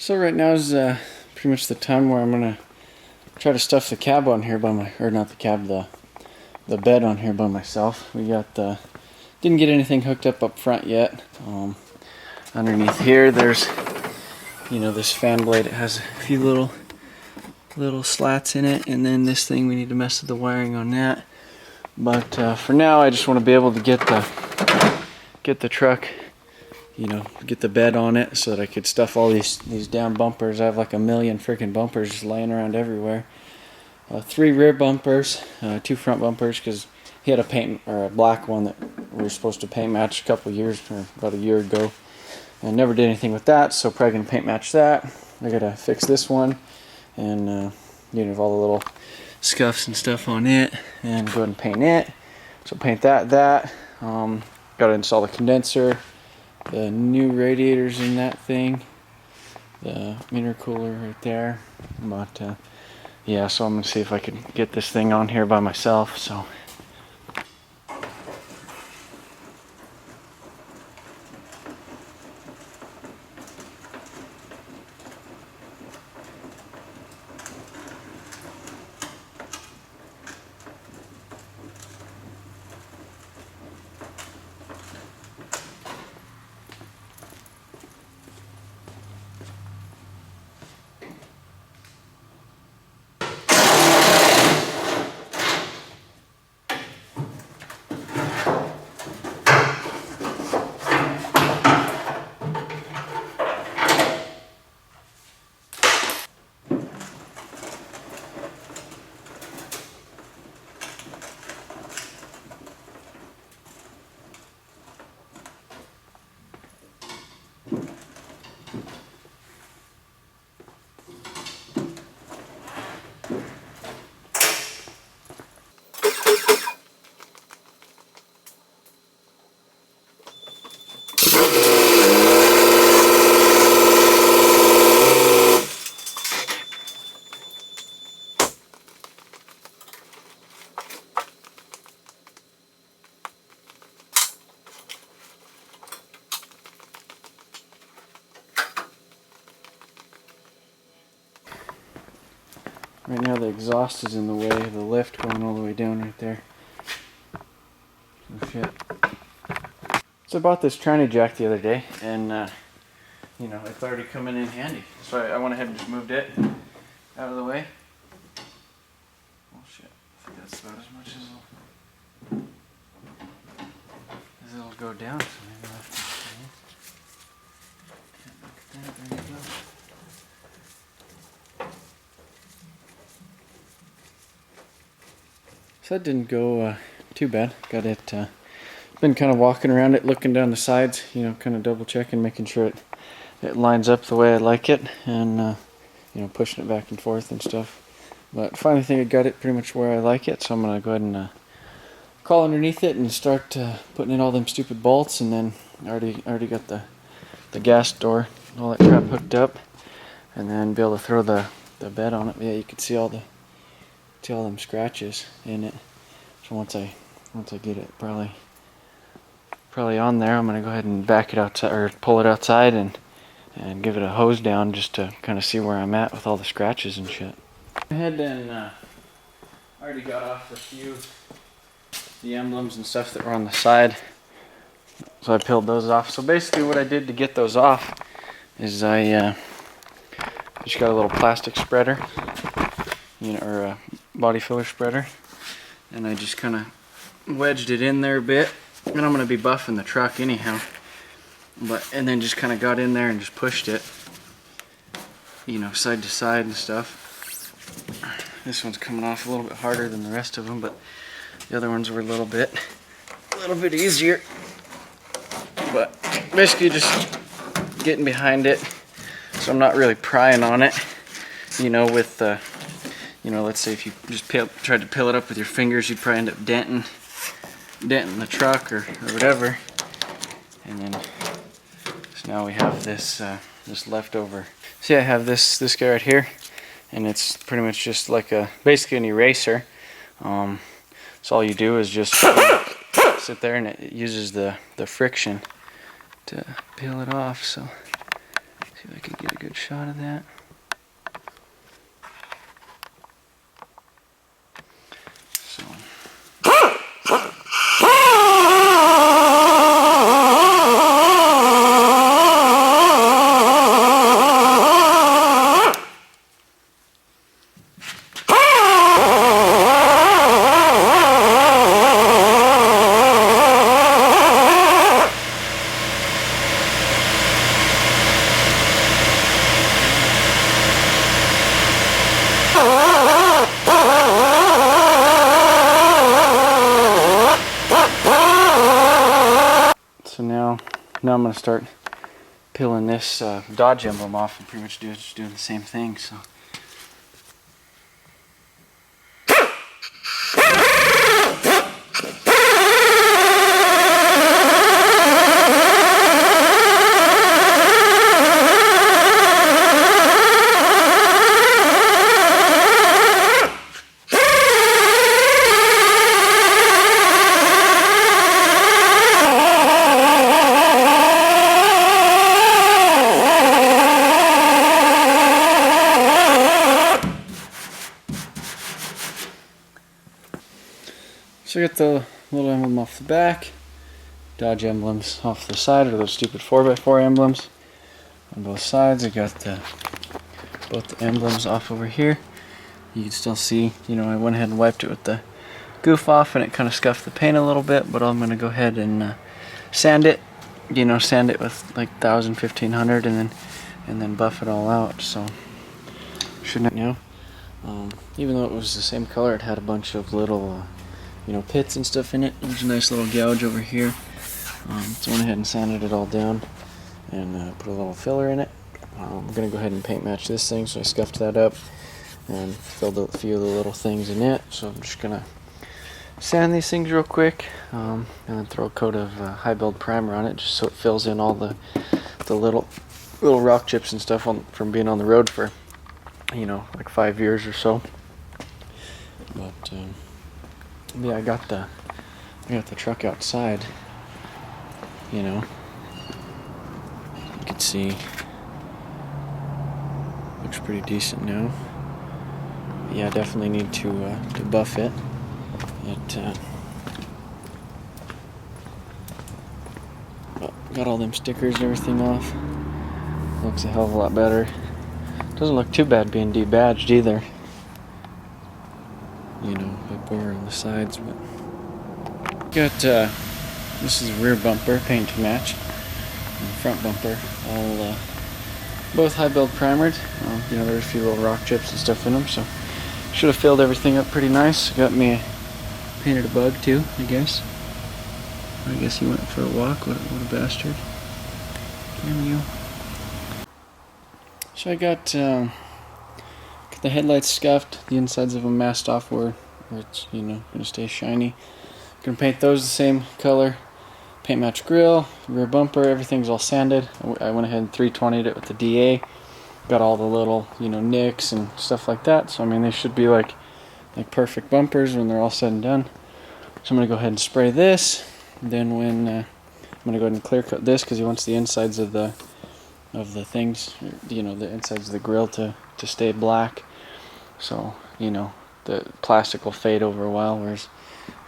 So right now is pretty much the time where I'm gonna try to stuff the cab on here by not the cab, the bed on here by myself. We got didn't get anything hooked up front yet. Underneath here, there's this fan blade. It has a few little slats in it, and then this thing we need to mess with the wiring on that. But for now, I just want to be able to get the truck. Get the bed on it so that I could stuff all these down bumpers. I have like a million freaking bumpers just laying around everywhere. 3 rear bumpers, 2 front bumpers, because he had a black one that we were supposed to paint match a couple years, or about a year ago, and never did anything with that. So probably gonna paint match that. I gotta fix this one, and have all the little scuffs and stuff on it, and go ahead and paint it. So paint that. Gotta install the condenser. The new radiators in that thing, the intercooler right there. But yeah, so I'm gonna see if I can get this thing on here by myself. So right now the exhaust is in the way of the lift going all the way down right there. Oh shit. So I bought this tranny jack the other day, and it's already coming in handy. So I went ahead and just moved it out of the way. Oh shit, I think that's about as much as it'll go down. So maybe I'll have to look at that. There you go. So that didn't go too bad. Got it. Been kind of walking around it, looking down the sides, kind of double checking, making sure it lines up the way I like it, and pushing it back and forth and stuff. But finally, think I got it pretty much where I like it. So I'm gonna go ahead and crawl underneath it and start putting in all them stupid bolts, and then I already got the gas door, all that crap hooked up, and then be able to throw the bed on it. But yeah, you can see all them scratches in it. So once I get it probably on there, I'm gonna go ahead and back it outside, or pull it outside, and give it a hose down just to kind of see where I'm at with all the scratches and shit. I had and already got off a few the emblems and stuff that were on the side, so I peeled those off. So basically, what I did to get those off is I just got a little plastic spreader, or a body filler spreader, and I just kind of wedged it in there a bit. And I'm going to be buffing the truck anyhow, and then just kind of got in there and just pushed it, side to side and stuff. This one's coming off a little bit harder than the rest of them, but the other ones were a little bit easier. But basically just getting behind it, so I'm not really prying on it, with let's say if you just tried to peel it up with your fingers, you'd probably end up denting the truck or whatever. And then so now we have this leftover. See, I have this guy right here, and it's pretty much just like basically an eraser. So all you do is just sit there, and it uses the friction to peel it off. So See if I can get a good shot of that. So. So now I'm going to start peeling this Dodge emblem off and pretty much just doing the same thing. So. So I got the little emblem off the back, Dodge emblems off the side, or those stupid 4x4 emblems on both sides. I got both the emblems off over here. You can still see, you know, I went ahead and wiped it with the goof off and it kind of scuffed the paint a little bit, but I'm going to go ahead and sand it, you know, sand it with like 1000, 1500 and then buff it all out. So shouldn't, you know, even though it was the same color, it had a bunch of little you know, pits and stuff in it. There's a nice little gouge over here. So I went ahead and sanded it all down and put a little filler in it. I'm going to go ahead and paint match this thing, so I scuffed that up and filled a few of the little things in it. So I'm just going to sand these things real quick and then throw a coat of high build primer on it just so it fills in all the little rock chips and stuff from being on the road for, you know, like 5 years or so. But yeah, I got the truck outside, you know, you can see, looks pretty decent now. But yeah, definitely need to buff it. Got all them stickers and everything off. Looks a hell of a lot better. Doesn't look too bad being debadged either. You know, a bit more on the sides, but got this is a rear bumper paint to match, and the front bumper all both high build primered. You know, there's a few little rock chips and stuff in them, so should have filled everything up pretty nice. Got me painted a bug too, I guess. He went for a walk. What a bastard! Damn you. So I got the headlights scuffed, the insides of them masked off where it's, you know, gonna stay shiny. Gonna paint those the same color. Paint match grill, rear bumper, everything's all sanded. I went ahead and 320'd it with the DA. Got all the little, you know, nicks and stuff like that. So I mean, they should be like perfect bumpers when they're all said and done. So I'm gonna go ahead and spray this. Then when I'm gonna go ahead and clear coat this because he wants the insides of the things, you know, the insides of the grill to stay black. So, you know, the plastic will fade over a while, whereas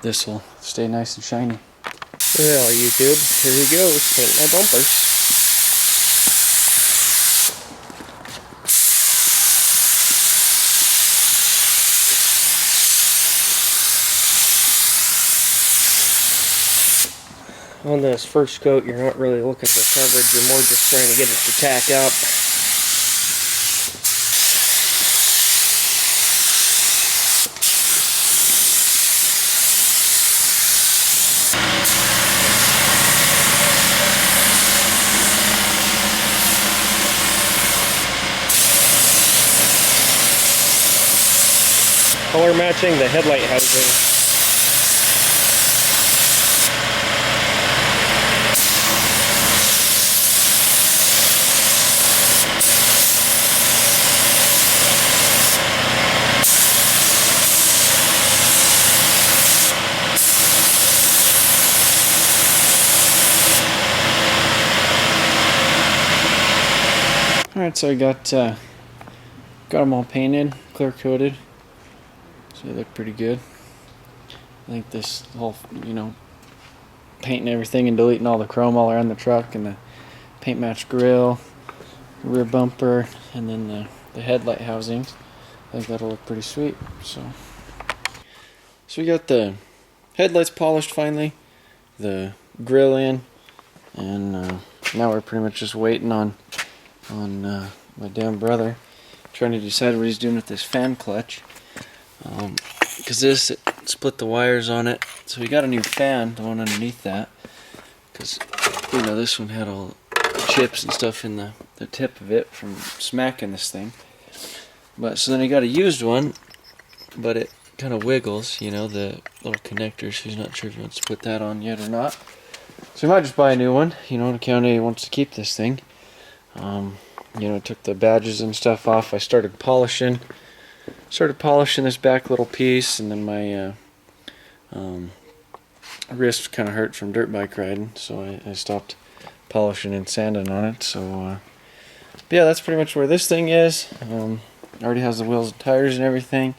this will stay nice and shiny. Well, YouTube, here he goes, painting my bumpers. On this first coat, you're not really looking for coverage, you're more just trying to get it to tack up. Color matching the headlight housing. Alright, so I got them all painted, clear coated, so they look pretty good. I think this whole, painting everything and deleting all the chrome all around the truck and the paint match grill, rear bumper, and then the headlight housings. I think that'll look pretty sweet. So we got the headlights polished finally, the grill in, and now we're pretty much just waiting on my damn brother, trying to decide what he's doing with this fan clutch. Because this split the wires on it, so we got a new fan, the one underneath that, because this one had all chips and stuff in the tip of it from smacking this thing. But so then he got a used one, but it kind of wiggles, the little connector, so he's not sure if he wants to put that on yet or not. So we might just buy a new one, on account he wants to keep this thing. Took the badges and stuff off. I started polishing this back little piece, and then my wrist kind of hurt from dirt bike riding, so I stopped polishing and sanding on it. So yeah, that's pretty much where this thing is. Already has the wheels and tires and everything,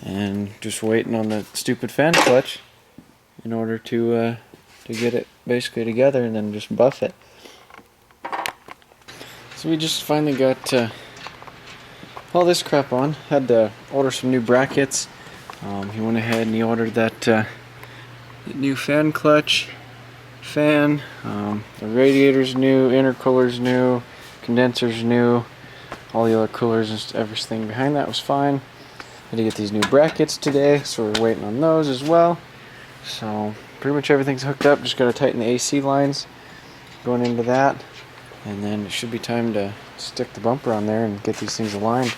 and just waiting on the stupid fan clutch in order to get it basically together and then just buff it. So we just finally got all this crap on. Had to order some new brackets. He went ahead and he ordered that new fan clutch, fan, the radiator's new, intercooler's new, condenser's new, all the other coolers and everything behind that was fine. Had to get these new brackets today, so we're waiting on those as well. So pretty much everything's hooked up, just got to tighten the AC lines going into that, and then it should be time to stick the bumper on there and get these things aligned.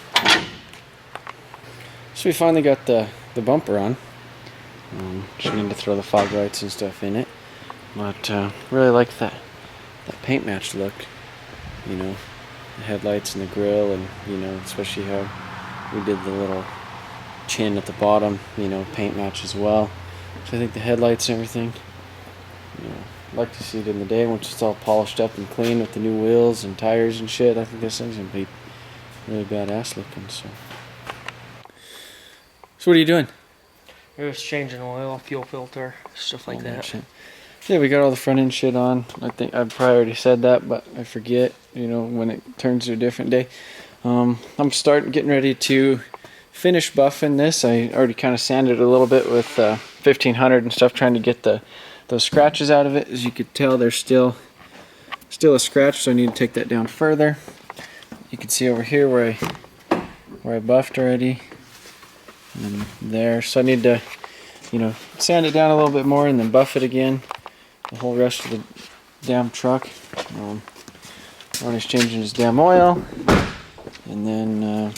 So we finally got the bumper on. Just need to throw the fog lights and stuff in it, but really like that paint match look, the headlights and the grill, and especially how we did the little chin at the bottom, paint match as well. So I think the headlights and everything, I'd like to see it in the day once it's all polished up and clean with the new wheels and tires and shit. I think this thing's gonna be really badass looking. So what are you doing? We're just changing oil, fuel filter, stuff like that. Shit. Yeah, we got all the front end shit on. I think I've probably already said that, but I forget, when it turns to a different day. I'm getting ready to finish buffing this. I already kind of sanded it a little bit with 1500 and stuff, trying to get those scratches out of it. As you could tell, there's still a scratch, so I need to take that down further. You can see over here where I buffed already, and there. So I need to, sand it down a little bit more and then buff it again. The whole rest of the damn truck. Ronnie's changing his damn oil, and then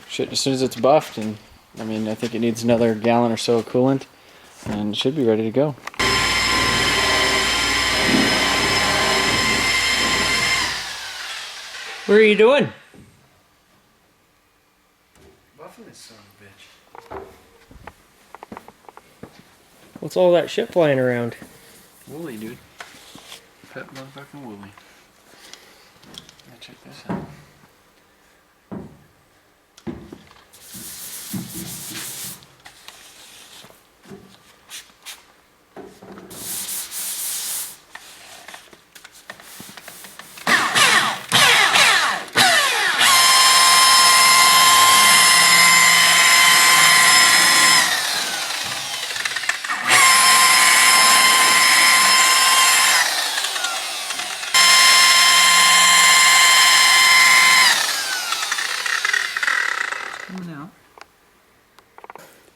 shit, as soon as it's buffed, and I think it needs another gallon or so of coolant, and it should be ready to go. What are you doing? Buffing this son of a bitch. What's all that shit flying around? Woolly, dude. Pet motherfucking woolly. Yeah, check this out.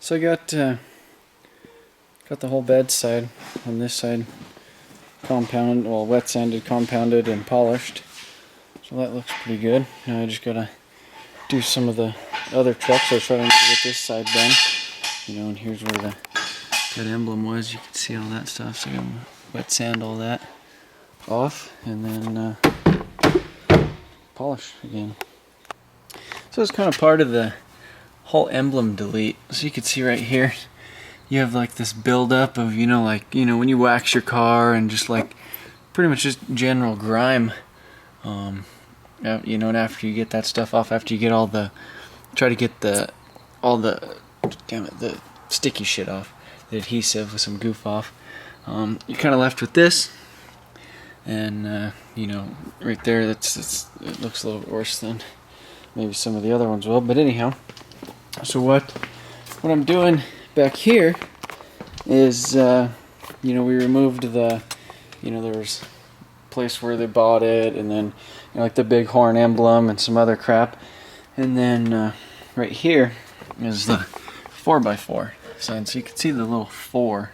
So I got the whole bed side on this side wet sanded, compounded, and polished. So that looks pretty good. Now I just gotta do some of the other trucks. I was trying to get this side done. And here's where that emblem was. You can see all that stuff. So I'm gonna wet sand all that off and then polish again. So it's kind of part of the whole emblem delete. So you can see right here, you have like this buildup of, when you wax your car and just like pretty much just general grime you know, and after you get that stuff off, after you get all the, try to get the sticky shit off, the adhesive with some goof off, you're kind of left with this. And you know, right there, it looks a little bit worse than maybe some of the other ones will. But anyhow, so what I'm doing back here is, you know, we removed the, you know, there was a place where they bought it, and then, you know, like the big horn emblem and some other crap, and then right here is the 4x4 sign, so you can see the little 4.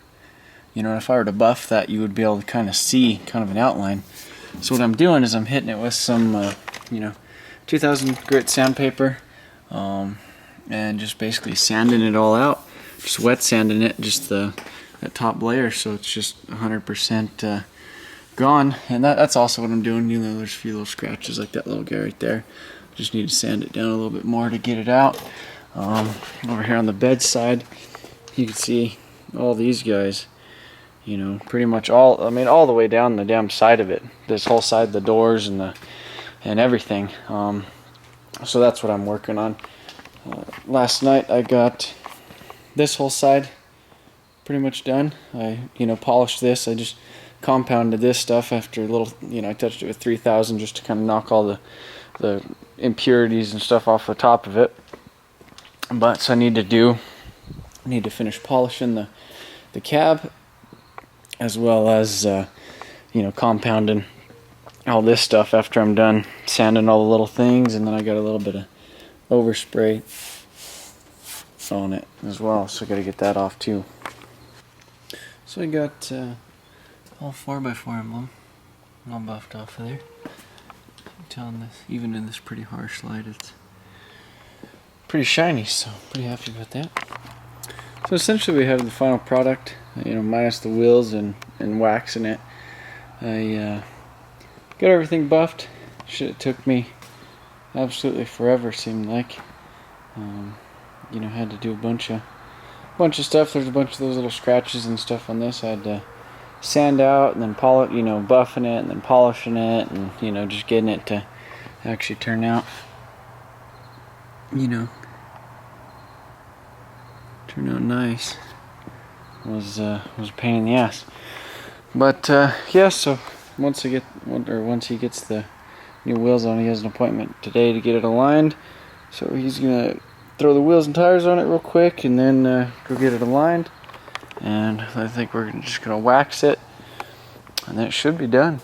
You know, if I were to buff that, you would be able to kind of see kind of an outline. So what I'm doing is I'm hitting it with some, you know, 2000 grit sandpaper, and just basically sanding it all out. Just wet sanding it, just that top layer, so it's just 100% gone. And that's also what I'm doing. You know, there's a few little scratches like that little guy right there. Just need to sand it down a little bit more to get it out. Over here on the bed side, you can see all these guys. You know, pretty much all, I mean, all the way down the damn side of it. This whole side, the doors and everything. So that's what I'm working on. Last night I got this whole side pretty much done. I, you know, polished this. I just compounded this stuff after a little, you know, I touched it with 3000 just to kind of knock all the impurities and stuff off the top of it. But so I need to finish polishing the cab, as well as you know, compounding all this stuff after I'm done sanding all the little things. And then I got a little bit of overspray on it as well, so I got to get that off too. So I got all 4x4 emblem all buffed off of there. I'm telling this, even in this pretty harsh light, it's pretty shiny, so pretty happy about that. So essentially we have the final product, you know, minus the wheels and wax in it. I got everything buffed. Shit, it took me absolutely forever, seemed like. You know, had to do a bunch of stuff. There's a bunch of those little scratches and stuff on this. I had to sand out and then polish, you know, buffing it and then polishing it, and, you know, just getting it to actually turn out, you know, nice. Was a pain in the ass. But yeah, so once he gets the new wheels on, he has an appointment today to get it aligned. So he's gonna throw the wheels and tires on it real quick, and then go get it aligned. And I think we're just gonna wax it, and then it should be done.